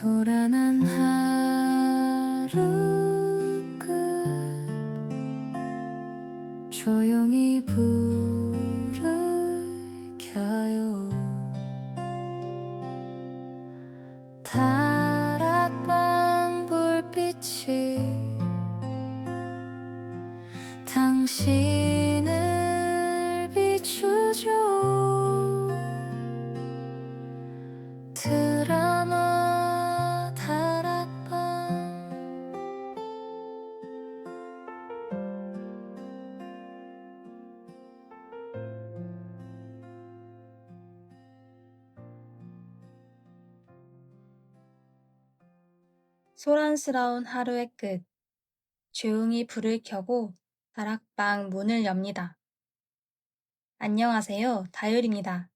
소란한 하루 끝 조용히 불을 켜요. 다락방 불빛이 당신을 비추죠. 드라마 다락방. 소란스러운 하루의 끝. 조용히 불을 켜고 다락방 문을 엽니다. 안녕하세요, 다율입니다.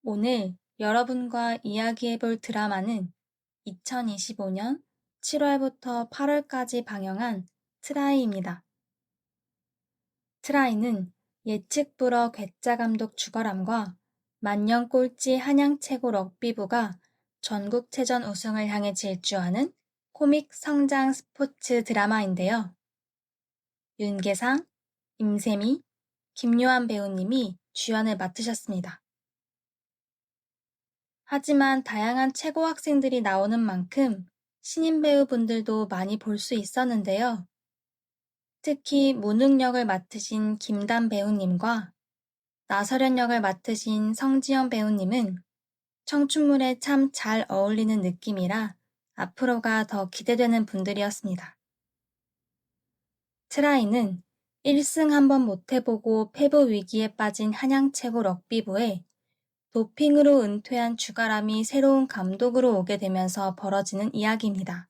오늘 여러분과 이야기해볼 드라마는 2025년 7월부터 8월까지 방영한 트라이입니다. 트라이는 예측 불허 괴짜 감독 주거람과 만년 꼴찌 한양 최고 럭비부가 전국체전 우승을 향해 질주하는 코믹 성장 스포츠 드라마인데요. 윤계상, 임세미, 김요한 배우님이 주연을 맡으셨습니다. 하지만 다양한 최고 학생들이 나오는 만큼 신인 배우분들도 많이 볼 수 있었는데요. 특히 문웅 역을 맡으신 김단 배우님과 나설현 역을 맡으신 성지연 배우님은 청춘물에 참 잘 어울리는 느낌이라 앞으로가 더 기대되는 분들이었습니다. 트라이는 1승 한번 못해보고 패부 위기에 빠진 한양 최고 럭비부에 도핑으로 은퇴한 주가람이 새로운 감독으로 오게 되면서 벌어지는 이야기입니다.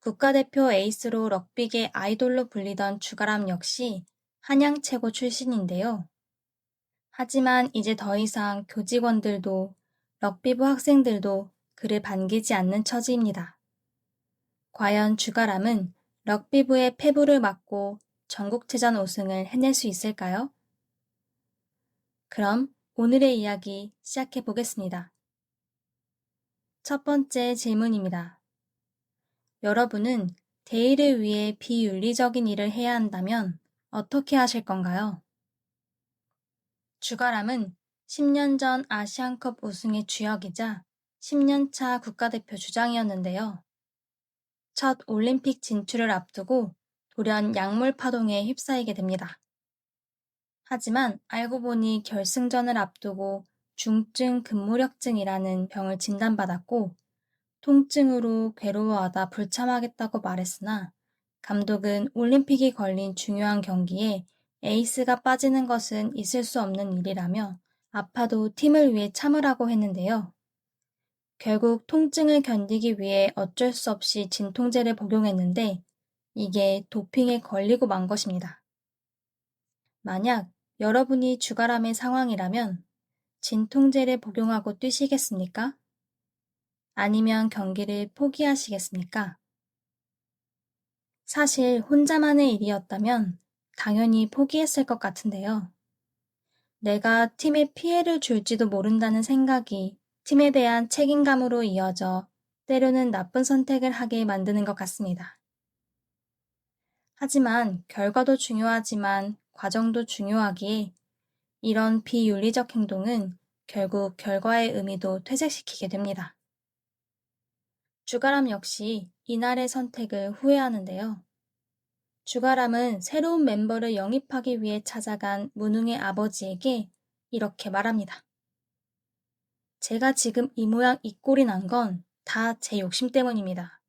국가대표 에이스로 럭비계 아이돌로 불리던 주가람 역시 한양 최고 출신인데요. 하지만 이제 더 이상 교직원들도 럭비부 학생들도 그를 반기지 않는 처지입니다. 과연 주가람은 럭비부의 패부를 막고 전국체전 우승을 해낼 수 있을까요? 그럼 오늘의 이야기 시작해 보겠습니다. 첫 번째 질문입니다. 여러분은 대의를 위해 비윤리적인 일을 해야 한다면 어떻게 하실 건가요? 주가람은 10년 전 아시안컵 우승의 주역이자 10년 차 국가대표 주장이었는데요. 첫 올림픽 진출을 앞두고 돌연 약물 파동에 휩싸이게 됩니다. 하지만 알고 보니 결승전을 앞두고 중증 근무력증이라는 병을 진단받았고 통증으로 괴로워하다 불참하겠다고 말했으나 감독은 올림픽이 걸린 중요한 경기에 에이스가 빠지는 것은 있을 수 없는 일이라며 아파도 팀을 위해 참으라고 했는데요. 결국 통증을 견디기 위해 어쩔 수 없이 진통제를 복용했는데 이게 도핑에 걸리고 만 것입니다. 만약 여러분이 주가람의 상황이라면 진통제를 복용하고 뛰시겠습니까? 아니면 경기를 포기하시겠습니까? 사실 혼자만의 일이었다면 당연히 포기했을 것 같은데요. 내가 팀에 피해를 줄지도 모른다는 생각이 팀에 대한 책임감으로 이어져 때로는 나쁜 선택을 하게 만드는 것 같습니다. 하지만 결과도 중요하지만 과정도 중요하기에 이런 비윤리적 행동은 결국 결과의 의미도 퇴색시키게 됩니다. 주가람 역시 이날의 선택을 후회하는데요. 주가람은 새로운 멤버를 영입하기 위해 찾아간 문웅의 아버지에게 이렇게 말합니다. 제가 지금 이 모양 이 꼴이 난 건 다 제 욕심 때문입니다.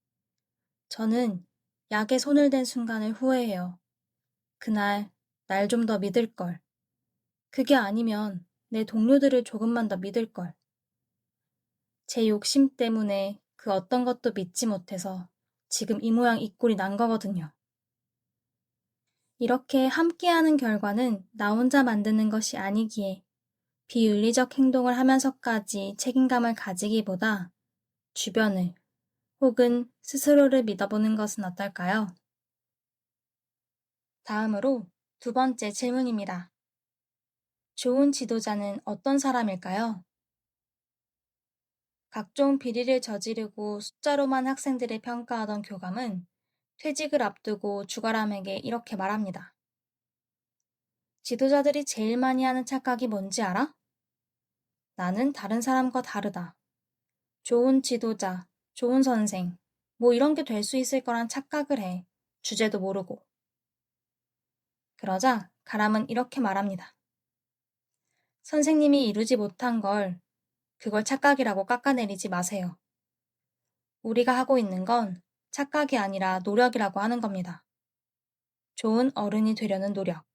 저는 약에 손을 댄 순간을 후회해요. 그날 날 좀 더 믿을걸. 그게 아니면 내 동료들을 조금만 더 믿을걸. 제 욕심 때문에 그 어떤 것도 믿지 못해서 지금 이 모양 이 꼴이 난 거거든요. 이렇게 함께하는 결과는 나 혼자 만드는 것이 아니기에 비윤리적 행동을 하면서까지 책임감을 가지기보다 주변을 혹은 스스로를 믿어보는 것은 어떨까요? 다음으로 두 번째 질문입니다. 좋은 지도자는 어떤 사람일까요? 각종 비리를 저지르고 숫자로만 학생들을 평가하던 교감은 퇴직을 앞두고 주가람에게 이렇게 말합니다. 지도자들이 제일 많이 하는 착각이 뭔지 알아? 나는 다른 사람과 다르다. 좋은 지도자, 좋은 선생, 뭐 이런 게 될 수 있을 거란 착각을 해. 주제도 모르고. 그러자 가람은 이렇게 말합니다. 선생님이 이루지 못한 그걸 착각이라고 깎아내리지 마세요. 우리가 하고 있는 건 착각이 아니라 노력이라고 하는 겁니다. 좋은 어른이 되려는 노력.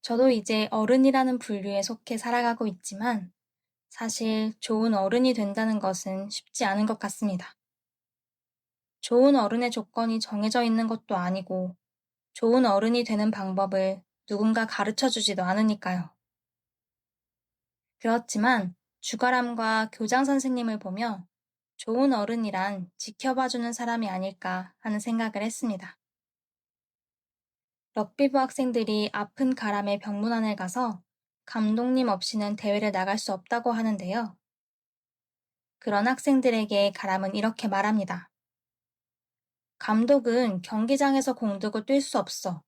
저도 이제 어른이라는 분류에 속해 살아가고 있지만 사실 좋은 어른이 된다는 것은 쉽지 않은 것 같습니다. 좋은 어른의 조건이 정해져 있는 것도 아니고 좋은 어른이 되는 방법을 누군가 가르쳐 주지도 않으니까요. 그렇지만 주가람과 교장 선생님을 보며 좋은 어른이란 지켜봐주는 사람이 아닐까 하는 생각을 했습니다. 럭비부 학생들이 아픈 가람의 병문안을 가서 감독님 없이는 대회를 나갈 수 없다고 하는데요. 그런 학생들에게 가람은 이렇게 말합니다. 감독은 경기장에서 공격을 뛸 수 없어.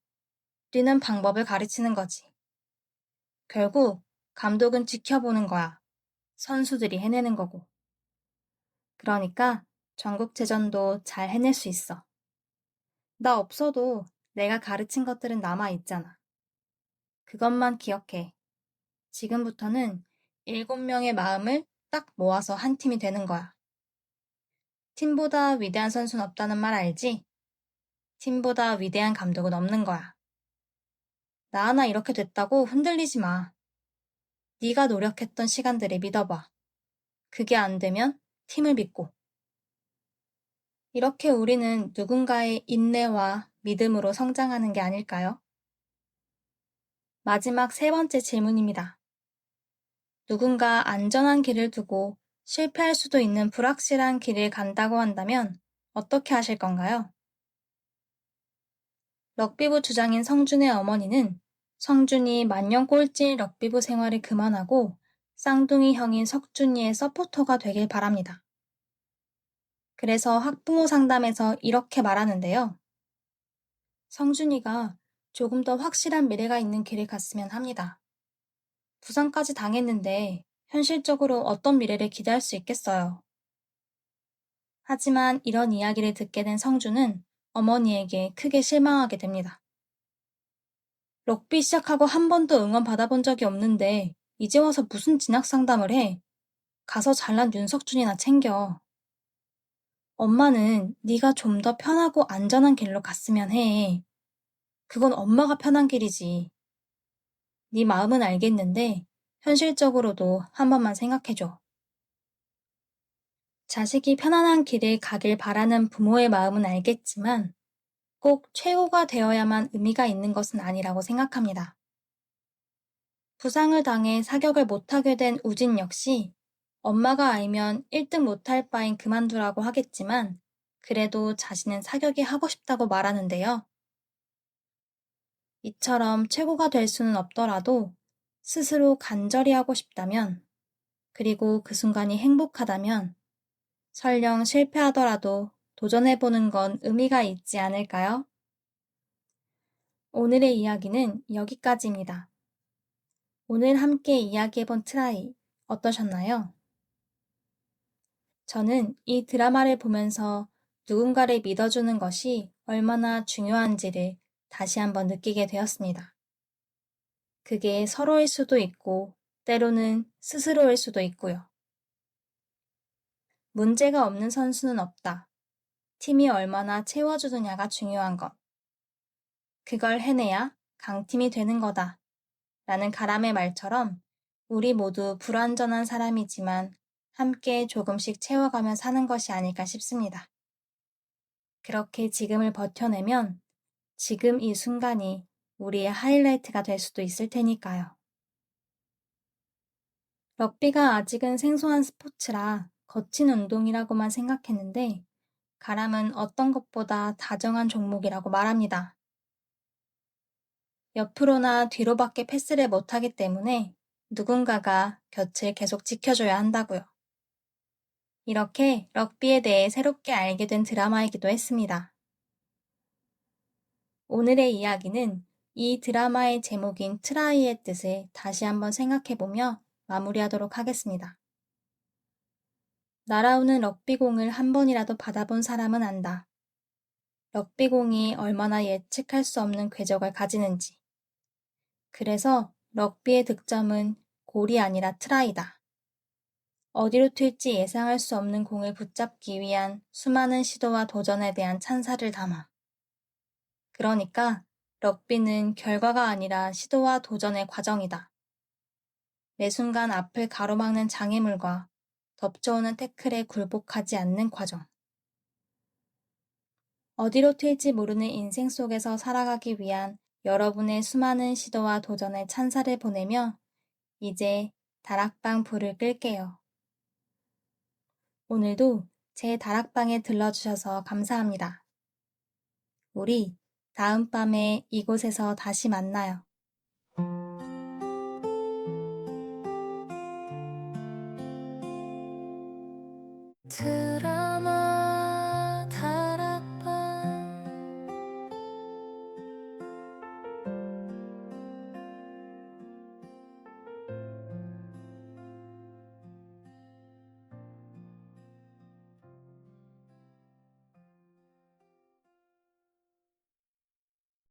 뛰는 방법을 가르치는 거지. 결국 감독은 지켜보는 거야. 선수들이 해내는 거고. 그러니까 전국체전도 잘 해낼 수 있어. 나 없어도 내가 가르친 것들은 남아있잖아. 그것만 기억해. 지금부터는 7명의 마음을 딱 모아서 한 팀이 되는 거야. 팀보다 위대한 선수는 없다는 말 알지? 팀보다 위대한 감독은 없는 거야. 나 하나 이렇게 됐다고 흔들리지 마. 네가 노력했던 시간들을 믿어봐. 그게 안 되면 팀을 믿고. 이렇게 우리는 누군가의 인내와 믿음으로 성장하는 게 아닐까요? 마지막 3번째 질문입니다. 누군가 안전한 길을 두고 실패할 수도 있는 불확실한 길을 간다고 한다면 어떻게 하실 건가요? 럭비부 주장인 성준의 어머니는 성준이 만년 꼴찌 럭비부 생활을 그만하고 쌍둥이 형인 석준이의 서포터가 되길 바랍니다. 그래서 학부모 상담에서 이렇게 말하는데요. 성준이가 조금 더 확실한 미래가 있는 길을 갔으면 합니다. 부상까지 당했는데 현실적으로 어떤 미래를 기대할 수 있겠어요. 하지만 이런 이야기를 듣게 된 성준은 어머니에게 크게 실망하게 됩니다. 럭비 시작하고 한 번도 응원 받아본 적이 없는데 이제 와서 무슨 진학 상담을 해? 가서 잘난 윤석준이나 챙겨. 엄마는 네가 좀 더 편하고 안전한 길로 갔으면 해. 그건 엄마가 편한 길이지. 네 마음은 알겠는데 현실적으로도 한 번만 생각해줘. 자식이 편안한 길을 가길 바라는 부모의 마음은 알겠지만 꼭 최고가 되어야만 의미가 있는 것은 아니라고 생각합니다. 부상을 당해 사격을 못하게 된 우진 역시 엄마가 알면 1등 못할 바엔 그만두라고 하겠지만 그래도 자신은 사격이 하고 싶다고 말하는데요. 이처럼 최고가 될 수는 없더라도 스스로 간절히 하고 싶다면 그리고 그 순간이 행복하다면 설령 실패하더라도 도전해보는 건 의미가 있지 않을까요? 오늘의 이야기는 여기까지입니다. 오늘 함께 이야기해본 트라이 어떠셨나요? 저는 이 드라마를 보면서 누군가를 믿어주는 것이 얼마나 중요한지를 다시 한번 느끼게 되었습니다. 그게 서로일 수도 있고 때로는 스스로일 수도 있고요. 문제가 없는 선수는 없다. 팀이 얼마나 채워주느냐가 중요한 것. 그걸 해내야 강팀이 되는 거다. 라는 가람의 말처럼 우리 모두 불완전한 사람이지만 함께 조금씩 채워가며 사는 것이 아닐까 싶습니다. 그렇게 지금을 버텨내면 지금 이 순간이 우리의 하이라이트가 될 수도 있을 테니까요. 럭비가 아직은 생소한 스포츠라 거친 운동이라고만 생각했는데 가람은 어떤 것보다 다정한 종목이라고 말합니다. 옆으로나 뒤로밖에 패스를 못하기 때문에 누군가가 곁을 계속 지켜줘야 한다고요. 이렇게 럭비에 대해 새롭게 알게 된 드라마이기도 했습니다. 오늘의 이야기는 이 드라마의 제목인 트라이의 뜻을 다시 한번 생각해보며 마무리하도록 하겠습니다. 날아오는 럭비공을 한 번이라도 받아본 사람은 안다. 럭비공이 얼마나 예측할 수 없는 궤적을 가지는지. 그래서 럭비의 득점은 골이 아니라 트라이다. 어디로 튈지 예상할 수 없는 공을 붙잡기 위한 수많은 시도와 도전에 대한 찬사를 담아. 그러니까 럭비는 결과가 아니라 시도와 도전의 과정이다. 매 순간 앞을 가로막는 장애물과 덮쳐오는 태클에 굴복하지 않는 과정. 어디로 튈지 모르는 인생 속에서 살아가기 위한 여러분의 수많은 시도와 도전에 찬사를 보내며 이제 다락방 불을 끌게요. 오늘도 제 다락방에 들러주셔서 감사합니다. 우리 다음 밤에 이곳에서 다시 만나요. 드라